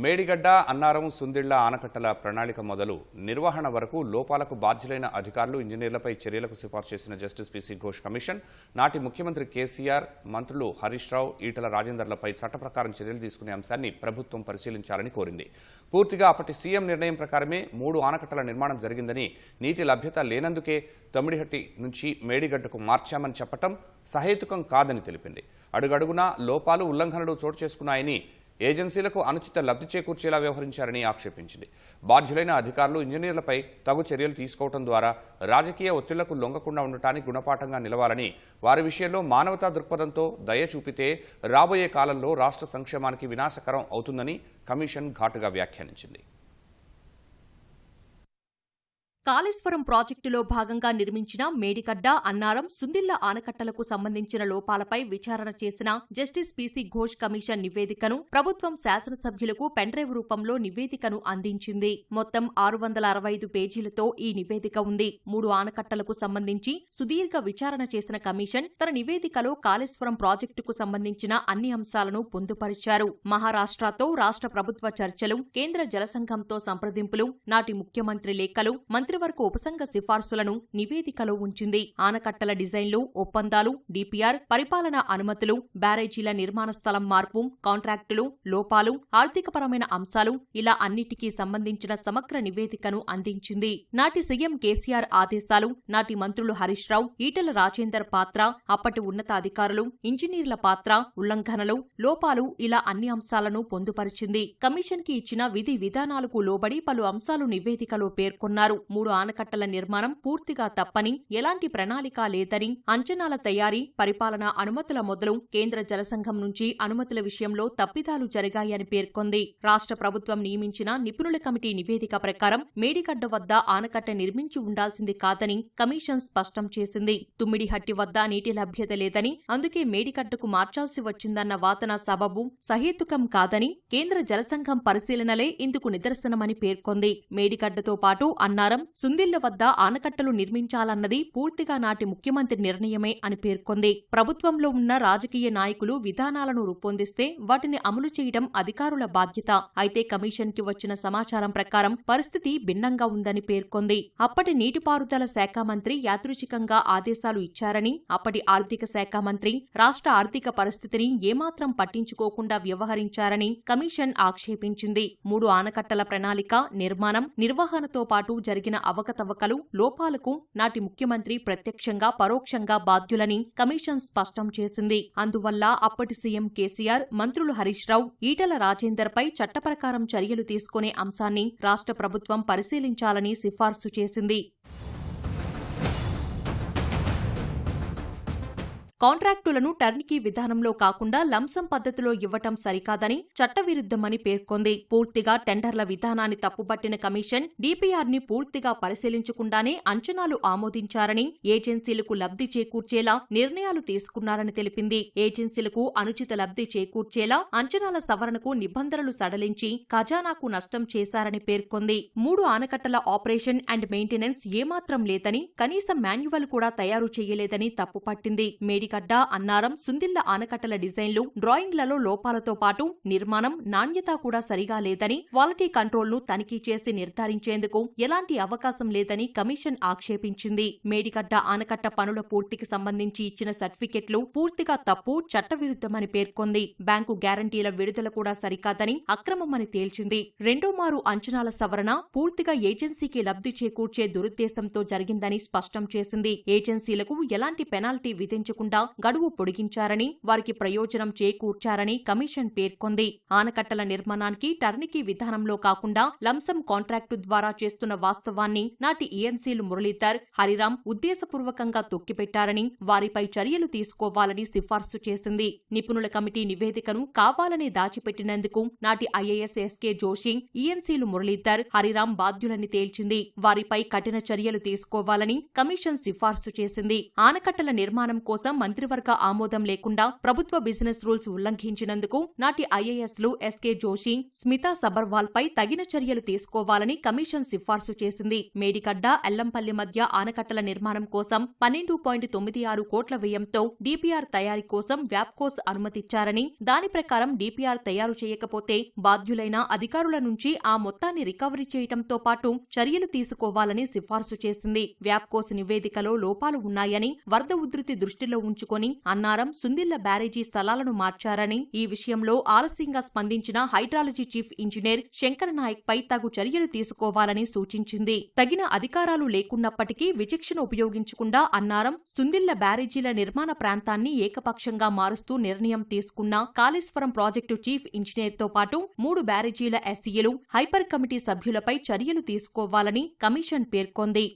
మేడిగడ్డ, అన్నారం, సుందిళ్ల ఆనకట్టల ప్రణాళిక మొదలు నిర్వహణ వరకు లోపాలకు బాధ్యులైన అధికారులు, ఇంజనీర్లపై చర్యలకు సిఫార్సు చేసిన జస్టిస్ పీసీ ఘోష్ కమిషన్ నాటి ముఖ్యమంత్రి కేసీఆర్, మంత్రులు హరీష్ రావు, ఈటల రాజేందర్లపై చట్ట ప్రకారం చర్యలు తీసుకునే అంశాన్ని ప్రభుత్వం పరిశీలించాలని కోరింది. పూర్తిగా అప్పటి సీఎం నిర్ణయం ప్రకారమే 3 ఆనకట్టల నిర్మాణం జరిగిందని, నీటి లభ్యత లేనందుకే తమ్మిడిహట్టి నుంచి మేడిగడ్డకు మార్చామని చెప్పటం సహేతుకం కాదని తెలిపింది. అడుగడుగునా లోపాలు, ఉల్లంఘనలు చోటు చేసుకున్నాయని, ఏజెన్సీలకు అనుచిత లబ్ధి చేకూర్చేలా వ్యవహరించారని ఆక్షేపించింది. బాధ్యులైన అధికారులు, ఇంజనీర్లపై తగు చర్యలు తీసుకోవడం ద్వారా రాజకీయ ఒత్తిళ్లకు లొంగకుండా ఉండటానికి గుణపాఠంగా నిలవాలని, వారి విషయంలో మానవతా దృక్పథంతో దయ చూపితే రాబోయే కాలంలో రాష్ట్ర సంక్షేమానికి వినాశకరం అవుతుందని కమిషన్ ఘాటుగా వ్యాఖ్యానించింది. కాళేశ్వరం ప్రాజెక్టులో భాగంగా నిర్మించిన మేడిగడ్డ, అన్నారం, సుందిళ్ల ఆనకట్టలకు సంబంధించిన లోపాలపై విచారణ చేసిన జస్టిస్ పీసీ ఘోష్ కమిషన్ నివేదికను ప్రభుత్వం శాసనసభ్యులకు పెన్డ్రైవ్ రూపంలో నివేదికను అందించింది. మొత్తం 665 పేజీలతో ఈ నివేదిక ఉంది. 3 ఆనకట్టలకు సంబంధించి సుదీర్ఘ విచారణ చేసిన కమిషన్ తన నివేదికలో కాళేశ్వరం ప్రాజెక్టుకు సంబంధించిన అన్ని అంశాలను పొందుపరిచారు. మహారాష్ట్రతో రాష్ట్ర ప్రభుత్వ చర్చలు, కేంద్ర జలసంఘంతో సంప్రదింపులు, నాటి ముఖ్యమంత్రి లేఖలు, మంత్రివర్గ ఉపసంఘ సిఫార్సులను నివేదికలో ఉంచింది. ఆనకట్టల డిజైన్లు, ఒప్పందాలు, డిపిఆర్, పరిపాలనా అనుమతులు, బ్యారేజీల నిర్మాణ స్థలం మార్పు, కాంట్రాక్టులు, లోపాలు, ఆర్థికపరమైన అంశాలు ఇలా అన్నిటికీ సంబంధించిన సమగ్ర నివేదికను అందించింది. నాటి సీఎం కేసీఆర్ ఆదేశాలు, నాటి మంత్రులు హరీష్ రావు, ఈటల రాజేందర్ పాత్ర, అప్పటి ఉన్నతాధికారులు, ఇంజనీర్ల పాత్ర, ఉల్లంఘనలు, లోపాలు ఇలా అన్ని అంశాలను పొందుపరిచింది. కమిషన్ కి ఇచ్చిన విధి విధానాలకు లోబడి పలు అంశాలు నివేదికలో పేర్కొన్నారు. 3 ఆనకట్టల నిర్మాణం పూర్తిగా తప్పని, ఎలాంటి ప్రణాళిక లేదని, అంచనాల తయారీ, పరిపాలనా అనుమతుల మొదలు కేంద్ర జలసంఘం నుంచి అనుమతుల విషయంలో తప్పిదాలు జరిగాయని పేర్కొంది. రాష్ట్ర ప్రభుత్వం నియమించిన నిపుణుల కమిటీ నివేదిక ప్రకారం మేడిగడ్డ వద్ద ఆనకట్ట నిర్మించి ఉండాల్సింది కాదని కమిషన్ స్పష్టం చేసింది. తుమ్మిడిహట్టి వద్ద నీటి లభ్యత లేదని, అందుకే మేడిగడ్డకు మార్చాల్సి వచ్చిందన్న వాదన సబబు సహేతుకం కాదని, కేంద్ర జలసంఘం పరిశీలనలే ఇందుకు నిదర్శనమని పేర్కొంది. మేడిగడ్డతో పాటు అన్నారం, సుందిళ్ల వద్ద ఆనకట్టలు నిర్మించాలన్నది పూర్తిగా నాటి ముఖ్యమంత్రి నిర్ణయమే అని పేర్కొంది. ప్రభుత్వంలో ఉన్న రాజకీయ నాయకులు విధానాలను రూపొందిస్తే వాటిని అమలు చేయడం అధికారుల బాధ్యత. అయితే కమిషన్ కి వచ్చిన సమాచారం ప్రకారం పరిస్థితి భిన్నంగా ఉందని పేర్కొంది. అప్పటి నీటిపారుదల శాఖ మంత్రి యాదృచ్ఛికంగా ఆదేశాలు ఇచ్చారని, అప్పటి ఆర్థిక శాఖ మంత్రి రాష్ట్ర ఆర్థిక పరిస్థితిని ఏమాత్రం పట్టించుకోకుండా వ్యవహరించారని కమిషన్ ఆక్షేపించింది. 3 ఆనకట్టల ప్రణాళిక, నిర్మాణం, నిర్వహణతో పాటు జరిగిన అవకతవకలు, లోపాలకు నాటి ముఖ్యమంత్రి ప్రత్యక్షంగా, పరోక్షంగా బాధ్యులని కమిషన్ స్పష్టం చేసింది. అందువల్ల అప్పటి సీఎం కేసీఆర్, మంత్రులు హరీష్ రావు, ఈటల రాజేందర్ పై చట్టప్రకారం చర్యలు తీసుకునే అంశాన్ని రాష్ట్ర ప్రభుత్వం పరిశీలించాలని సిఫార్సు చేసింది. కాంట్రాక్టులను టర్న్కీ విధానంలో కాకుండా లంసం పద్ధతిలో ఇవ్వటం సరికాదని, చట్టవిరుద్ధమని పేర్కొంది. పూర్తిగా టెండర్ల విధానాన్ని తప్పుపట్టిన కమిషన్ డిపిఆర్ ని పూర్తిగా పరిశీలించకుండానే అంచనాలు ఆమోదించారని, ఏజెన్సీలకు లబ్ధి చేకూర్చేలా నిర్ణయాలు తీసుకున్నారని తెలిపింది. ఏజెన్సీలకు అనుచిత లబ్ధి చేకూర్చేలా అంచనాల సవరణకు నిబంధనలు సడలించి ఖజానాకు నష్టం చేశారని పేర్కొంది. 3 ఆనకట్టల ఆపరేషన్ అండ్ మెయింటెనెన్స్ ఏమాత్రం లేదని, కనీసం మాన్యువల్ కూడా తయారు చేయలేదని తప్పుపట్టింది. మేడిగడ్డ, అన్నారం, సుందిళ్ల ఆనకట్టల డిజైన్లు, డ్రాయింగ్లలో లోపాలతో పాటు నిర్మాణం, నాణ్యత కూడా సరిగా లేదని, క్వాలిటీ కంట్రోల్ ను తనిఖీ చేసి నిర్ధారించేందుకు ఎలాంటి అవకాశం లేదని కమిషన్ ఆక్షేపించింది. మేడిగడ్డ ఆనకట్ట పనుల పూర్తికి సంబంధించి ఇచ్చిన సర్టిఫికెట్లు పూర్తిగా తప్పు, చట్టవిరుద్ధమని పేర్కొంది. బ్యాంకు గ్యారంటీల విడుదల కూడా సరికాదని, అక్రమమని తేల్చింది. రెండోమారు అంచనాల సవరణ పూర్తిగా ఏజెన్సీకి లబ్ధి చేకూర్చే దురుద్దేశంతో జరిగిందని స్పష్టం చేసింది. ఏజెన్సీలకు ఎలాంటి పెనాల్టీ విధించకుండా గడువు పొడిగించారని, వారికి ప్రయోజనం చేకూర్చారని కమిషన్ పేర్కొంది. ఆనకట్టల నిర్మాణానికి టర్నికీ విధానంలో కాకుండా లంసం కాంట్రాక్టు ద్వారా చేస్తున్న వాస్తవాన్ని నాటి ఈఎన్సీలు మురళీధర్, హరిరాం ఉద్దేశపూర్వకంగా తొక్కిపెట్టారని, వారిపై చర్యలు తీసుకోవాలని సిఫార్సు చేసింది. నిపుణుల కమిటీ నివేదికను కావాలని దాచిపెట్టినందుకు నాటి ఐఏఎస్ ఎస్కే జోషి, ఈఎన్సీలు మురళీధర్, హరిరాం బాధ్యులని తేల్చింది. వారిపై కఠిన చర్యలు తీసుకోవాలని కమిషన్ సిఫార్సు చేసింది. ఆనకట్టల నిర్మాణం కోసం మంత్రివర్గ ఆమోదం లేకుండా ప్రభుత్వ బిజినెస్ రూల్స్ ఉల్లంఘించినందుకు నాటి ఐఏఎస్లు ఎస్కే జోషి, స్మితా సబర్వాల్ పై తగిన చర్యలు తీసుకోవాలని కమిషన్ సిఫార్సు చేసింది. మేడిగడ్డ, ఎల్లంపల్లి మధ్య ఆనకట్టల నిర్మాణం కోసం 12.96 కోట్ల వ్యయంతో డీపీఆర్ తయారీ కోసం వ్యాప్కోస్ అనుమతిచ్చారని, దాని ప్రకారం డీపీఆర్ తయారు చేయకపోతే బాధ్యులైన అధికారుల నుంచి ఆ మొత్తాన్ని రికవరీ చేయడంతో పాటు చర్యలు తీసుకోవాలని సిఫార్సు చేసింది. వ్యాప్కోస్ నివేదికలో లోపాలు ఉన్నాయని, వరద ఉధృతి దృష్టిలో ఉంచుకొని అన్నారం, సుందిళ్ల బ్యారేజీ స్థలాలను మార్చారని, ఈ విషయంలో ఆలస్యంగా స్పందించిన hydrology chief engineer Shankar Nayak పై తగు చర్యలు తీసుకోవాలని సూచించింది. తగిన అధికారాలు లేకున్నప్పటికీ విచక్షణ ఉపయోగించకుండా అన్నారం, సుందిళ్ల బ్యారేజీల నిర్మాణ ప్రాంతాన్ని ఏకపక్షంగా మారుస్తూ నిర్ణయం తీసుకున్న కాళేశ్వరం ప్రాజెక్టు చీఫ్ ఇంజనీర్తో పాటు 3 బ్యారేజీల ఎస్సీలు, హైపర్ కమిటీ సభ్యులపై చర్యలు తీసుకోవాలని కమిషన్ పేర్కొంది.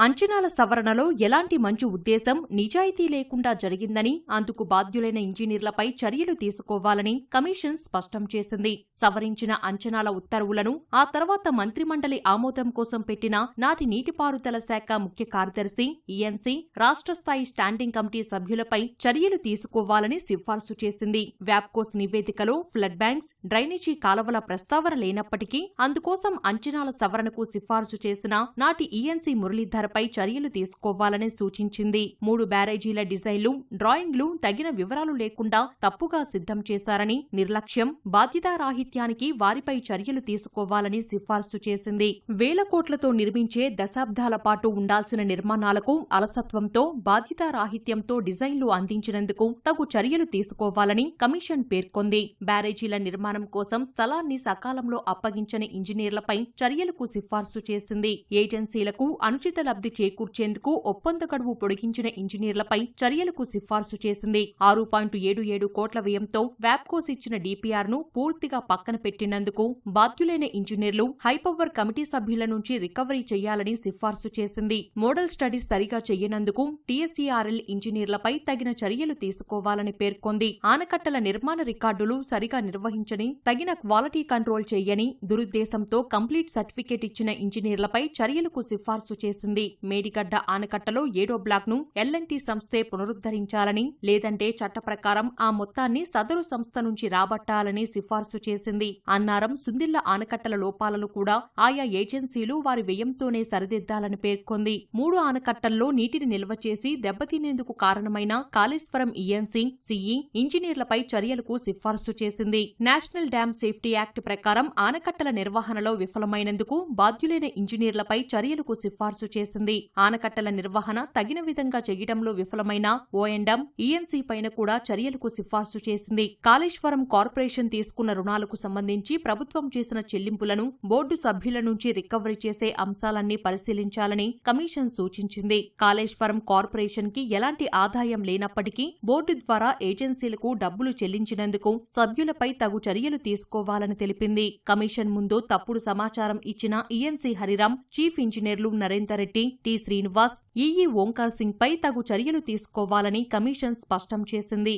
అంచనాల సవరణలో ఎలాంటి మంచి ఉద్దేశం, నిజాయితీ లేకుండా జరిగిందని, అందుకు బాధ్యులైన ఇంజనీర్లపై చర్యలు తీసుకోవాలని కమిషన్ స్పష్టం చేసింది. సవరించిన అంచనాల ఉత్తర్వులను ఆ తర్వాత మంత్రిమండలి ఆమోదం కోసం పెట్టిన నాటి నీటిపారుదల శాఖ ముఖ్య కార్యదర్శి, ఈఎన్సీ, రాష్ట్ర స్థాయి స్టాండింగ్ కమిటీ సభ్యులపై చర్యలు తీసుకోవాలని సిఫార్సు చేసింది. వ్యాప్కోస్ నివేదికలో ఫ్లడ్ బ్యాంక్స్, డ్రైనేజీ కాలవల ప్రస్తావన లేనప్పటికీ అందుకోసం అంచనాల సవరణకు సిఫార్సు చేసిన నాటి ఈఎన్సీ మురళీధర్ పై చర్యలు తీసుకోవాలని సూచించింది. 3 బ్యారేజీల డిజైన్లు, డ్రాయింగ్లు తగిన వివరాలు లేకుండా తప్పుగా సిద్ధం చేశారని, నిర్లక్ష్యం, బాధ్యతారాహిత్యానికి వారిపై చర్యలు తీసుకోవాలని సిఫార్సు చేసింది. వేల కోట్లతో నిర్మించే దశాబ్దాల పాటు ఉండాల్సిన నిర్మాణాలకు అలసత్వంతో, బాధ్యతారాహిత్యంతో డిజైన్లు అందించినందుకు తగు చర్యలు తీసుకోవాలని కమిషన్ పేర్కొంది. బ్యారేజీల నిర్మాణం కోసం స్థలాన్ని సకాలంలో అప్పగించని ఇంజనీర్లపై చర్యలకు సిఫార్సు చేసింది. ఏజెన్సీలకు అనుచిత లబ్ధి చేకూర్చేందుకు ఒప్పంద గడువు పొడిగించిన ఇంజనీర్లపై చర్యలకు సిఫార్సు చేసింది. 6.77 కోట్ల వ్యయంతో వ్యాప్కోస్ ఇచ్చిన డీపీఆర్ ను పూర్తిగా పక్కన పెట్టినందుకు బాధ్యులైన ఇంజనీర్లు, హైపవర్ కమిటీ సభ్యుల నుంచి రికవరీ చేయాలని సిఫార్సు చేసింది. మోడల్ స్టడీస్ సరిగా చెయ్యనందుకు టీఎస్ఈఆర్ఎల్ ఇంజనీర్లపై తగిన చర్యలు తీసుకోవాలని పేర్కొంది. ఆనకట్టల నిర్మాణ రికార్డులు సరిగా నిర్వహించని, తగిన క్వాలిటీ కంట్రోల్ చేయని, దురుద్దేశంతో కంప్లీట్ సర్టిఫికేట్ ఇచ్చిన ఇంజనీర్లపై చర్యలకు సిఫార్సు చేసింది. మేడిగడ్డ ఆనకట్టలో 7వ బ్లాక్ను ఎల్ఎన్టీ సంస్థే పునరుద్ధరించాలని, లేదంటే చట్ట ప్రకారం ఆ మొత్తాన్ని సదరు సంస్థ నుంచి రాబట్టాలని సిఫార్సు చేసింది. అన్నారం, సుందిళ్ల ఆనకట్టల లోపాలను కూడా ఆయా ఏజెన్సీలు వారి వ్యయంతోనే సరిదిద్దాలని పేర్కొంది. 3 ఆనకట్టల్లో నీటిని నిల్వ చేసి దెబ్బతినేందుకు కారణమైన కాళేశ్వరం ఈఎన్సీ, సిఈ, ఇంజనీర్లపై చర్యలకు సిఫార్సు చేసింది. నేషనల్ డ్యామ్ సేఫ్టీ యాక్ట్ ప్రకారం ఆనకట్టల నిర్వహణలో విఫలమైనందుకు బాధ్యులైన ఇంజనీర్లపై చర్యలకు సిఫార్సు చేసింది. ఆనకట్టల నిర్వహణ తగిన విధంగా చేయడంలో విఫలమైన ఓఎండ్ఎం, ఈఎన్సీ పైన కూడా చర్యలకు సిఫార్సు చేసింది. కాళేశ్వరం కార్పొరేషన్ తీసుకున్న రుణాలకు సంబంధించి ప్రభుత్వం చేసిన చెల్లింపులను బోర్డు సభ్యుల నుంచి రికవరీ చేసే అంశాలన్నీ పరిశీలించాలని కమిషన్ సూచించింది. కాళేశ్వరం కార్పొరేషన్ కి ఎలాంటి ఆదాయం లేనప్పటికీ బోర్డు ద్వారా ఏజెన్సీలకు డబ్బులు చెల్లించినందుకు సభ్యులపై తగు చర్యలు తీసుకోవాలని తెలిపింది. కమిషన్ ముందు తప్పుడు సమాచారం ఇచ్చిన ఈఎన్సీ హరిరాం, చీఫ్ ఇంజనీర్లు నరేందర్ రెడ్డి, టి శ్రీనివాస్, ఈఈ ఓంకార్ సింగ్ పై తగు చర్యలు తీసుకోవాలని కమిషన్ స్పష్టం చేసింది.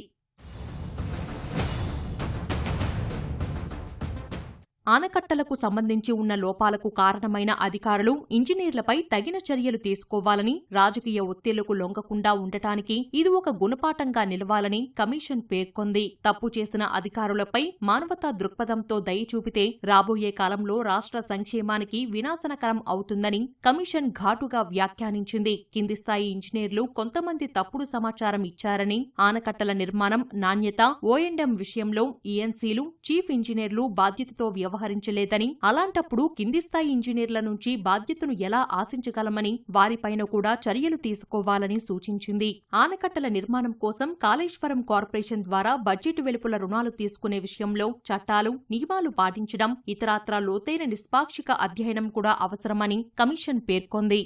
ఆనకట్టలకు సంబంధించి ఉన్న లోపాలకు కారణమైన అధికారులు, ఇంజనీర్లపై తగిన చర్యలు తీసుకోవాలని, రాజకీయ ఒత్తిళ్లకు లొంగకుండా ఉండటానికి ఇది ఒక గుణపాఠంగా నిలవాలని కమిషన్ పేర్కొంది. తప్పు చేసిన అధికారులపై మానవతా దృక్పథంతో దయ చూపితే రాబోయే కాలంలో రాష్ట్ర సంక్షేమానికి వినాశనకరం అవుతుందని కమిషన్ ఘాటుగా వ్యాఖ్యానించింది. కింది స్థాయి ఇంజనీర్లు కొంతమంది తప్పుడు సమాచారం ఇచ్చారని, ఆనకట్టల నిర్మాణం, నాణ్యత, ఓఎండ్ఎం విషయంలో ఈఎన్సీలు, చీఫ్ ఇంజనీర్లు బాధ్యతతో వ్యవహరించలేదని, అలాంటప్పుడు కింది స్థాయి ఇంజనీర్ల నుంచి బాధ్యతను ఎలా ఆశించగలమని వారిపైన కూడా చర్యలు తీసుకోవాలని సూచించింది. ఆనకట్టల నిర్మాణం కోసం కాళేశ్వరం కార్పొరేషన్ ద్వారా బడ్జెట్ వెలుపల రుణాలు తీసుకునే విషయంలో చట్టాలు, నియమాలు పాటించడం, ఇతరత్రా లోతైన నిష్పాక్షిక అధ్యయనం కూడా అవసరమని కమిషన్ పేర్కొంది.